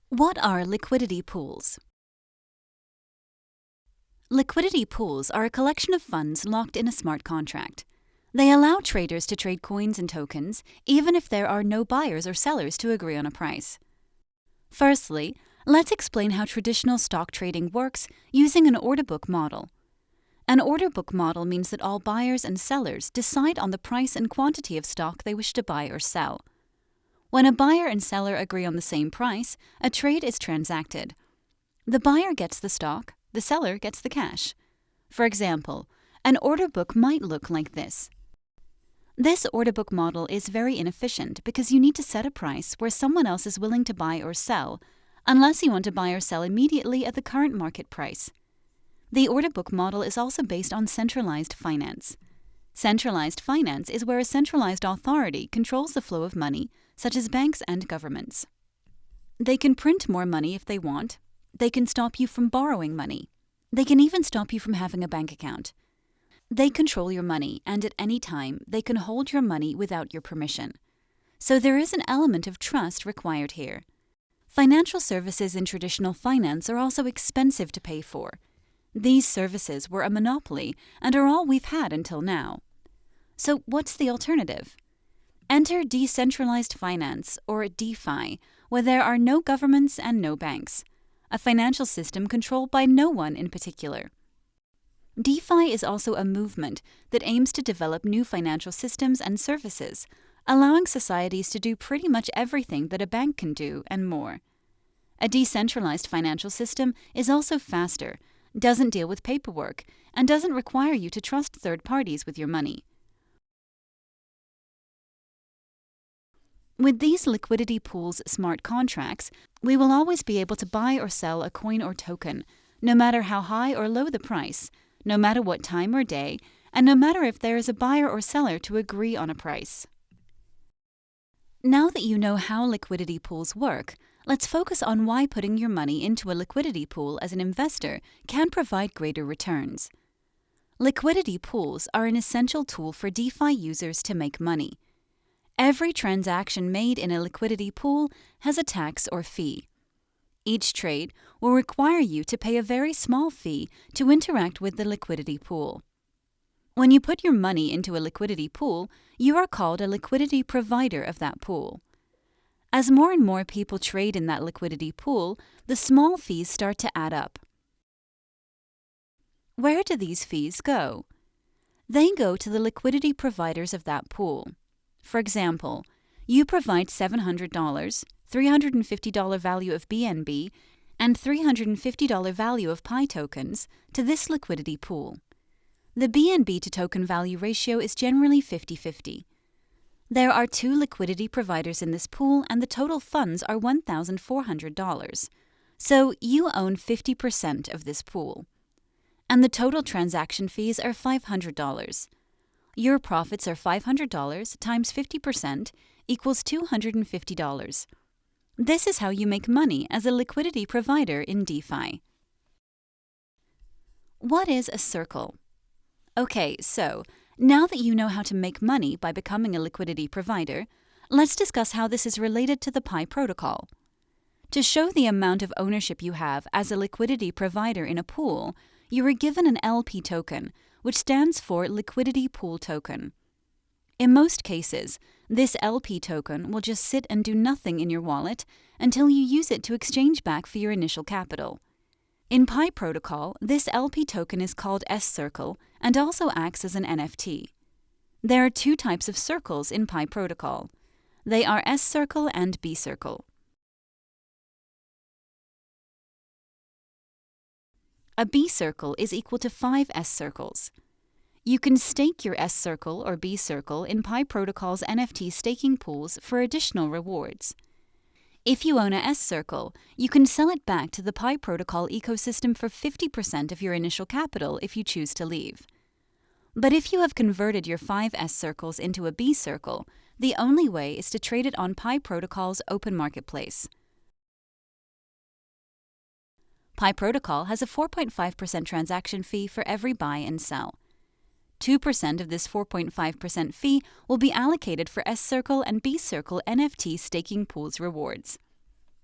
What are liquidity pools? Liquidity pools are a collection of funds locked in a smart contract. They allow traders to trade coins and tokens, even if there are no buyers or sellers to agree on a price. Firstly, let's explain how traditional stock trading works using an order book model. An order book model means that all buyers and sellers decide on the price and quantity of stock they wish to buy or sell. When a buyer and seller agree on the same price, a trade is transacted. The buyer gets the stock, the seller gets the cash. For example, an order book might look like this. This order book model is very inefficient because you need to set a price where someone else is willing to buy or sell, unless you want to buy or sell immediately at the current market price. The order book model is also based on centralized finance. Centralized finance is where a centralized authority controls the flow of money, such as banks and governments. They can print more money if they want. They can stop you from borrowing money. They can even stop you from having a bank account. They control your money, and at any time, they can hold your money without your permission. So there is an element of trust required here. Financial services in traditional finance are also expensive to pay for. These services were a monopoly and are all we've had until now. So what's the alternative? Enter decentralized finance, or DeFi, where there are no governments and no banks, a financial system controlled by no one in particular. DeFi is also a movement that aims to develop new financial systems and services, allowing societies to do pretty much everything that a bank can do and more. A decentralized financial system is also faster, doesn't deal with paperwork, and doesn't require you to trust third parties with your money. With these liquidity pools smart contracts, we will always be able to buy or sell a coin or token, no matter how high or low the price, no matter what time or day, and no matter if there is a buyer or seller to agree on a price. Now that you know how liquidity pools work, let's focus on why putting your money into a liquidity pool as an investor can provide greater returns. Liquidity pools are an essential tool for DeFi users to make money. Every transaction made in a liquidity pool has a tax or fee. Each trade will require you to pay a very small fee to interact with the liquidity pool. When you put your money into a liquidity pool, you are called a liquidity provider of that pool. As more and more people trade in that liquidity pool, the small fees start to add up. Where do these fees go? They go to the liquidity providers of that pool. For example, you provide $700, $350 value of BNB, and $350 value of Pi tokens to this liquidity pool. The BNB to token value ratio is generally 50-50. There are 2 liquidity providers in this pool, and the total funds are $1,400. So you own 50% of this pool. And the total transaction fees are $500. Your profits are $500 times 50% equals $250. This is how you make money as a liquidity provider in DeFi. What is a circle? Okay, so now that you know how to make money by becoming a liquidity provider, let's discuss how this is related to the Pi protocol. To show the amount of ownership you have as a liquidity provider in a pool, you are given an LP token, which stands for Liquidity Pool Token. In most cases, this LP token will just sit and do nothing in your wallet until you use it to exchange back for your initial capital. In Pi protocol, this LP token is called S-Circle and also acts as an NFT. There are 2 types of circles in Pi protocol. They are S-Circle and B-Circle. A B-circle is equal to 5 S-circles. You can stake your S-circle or B-circle in Pi protocol's NFT staking pools for additional rewards. If you own a S-circle, you can sell it back to the Pi protocol ecosystem for 50% of your initial capital if you choose to leave. But if you have converted your 5 S-circles into a B-circle, the only way is to trade it on Pi protocol's open marketplace. Pi protocol has a 4.5% transaction fee for every buy and sell. 2% of this 4.5% fee will be allocated for S-Circle and B-Circle NFT staking pools rewards.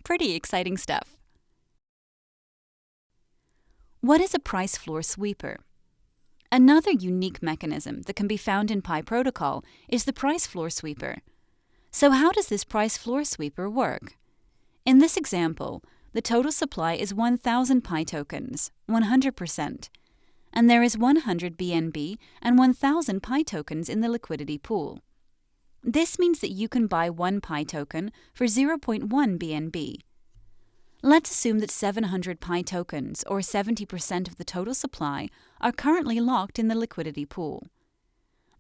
Pretty exciting stuff. What is a price floor sweeper? Another unique mechanism that can be found in Pi protocol is the price floor sweeper. So how does this price floor sweeper work? In this example, the total supply is 1,000 Pi tokens, 100%, and there is 100 BNB and 1,000 Pi tokens in the liquidity pool. This means that you can buy one Pi token for 0.1 BNB. Let's assume that 700 Pi tokens, or 70% of the total supply, are currently locked in the liquidity pool.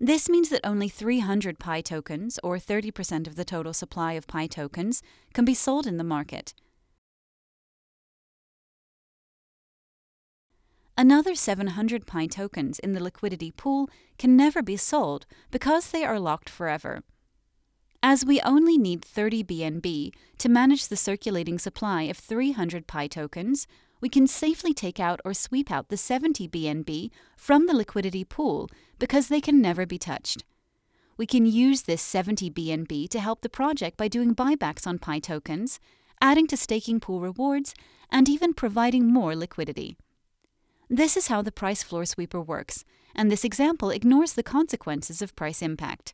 This means that only 300 Pi tokens, or 30% of the total supply of Pi tokens, can be sold in the market. Another 700 Pi tokens in the liquidity pool can never be sold because they are locked forever. As we only need 30 BNB to manage the circulating supply of 300 Pi tokens, we can safely take out or sweep out the 70 BNB from the liquidity pool because they can never be touched. We can use this 70 BNB to help the project by doing buybacks on Pi tokens, adding to staking pool rewards, and even providing more liquidity. This is how the price floor sweeper works, and this example ignores the consequences of price impact.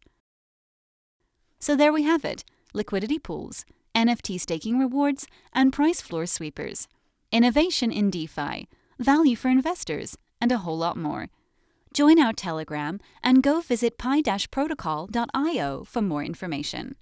So there we have it, liquidity pools, NFT staking rewards, and price floor sweepers. Innovation in DeFi, value for investors, and a whole lot more. Join our Telegram and go visit pi-protocol.io for more information.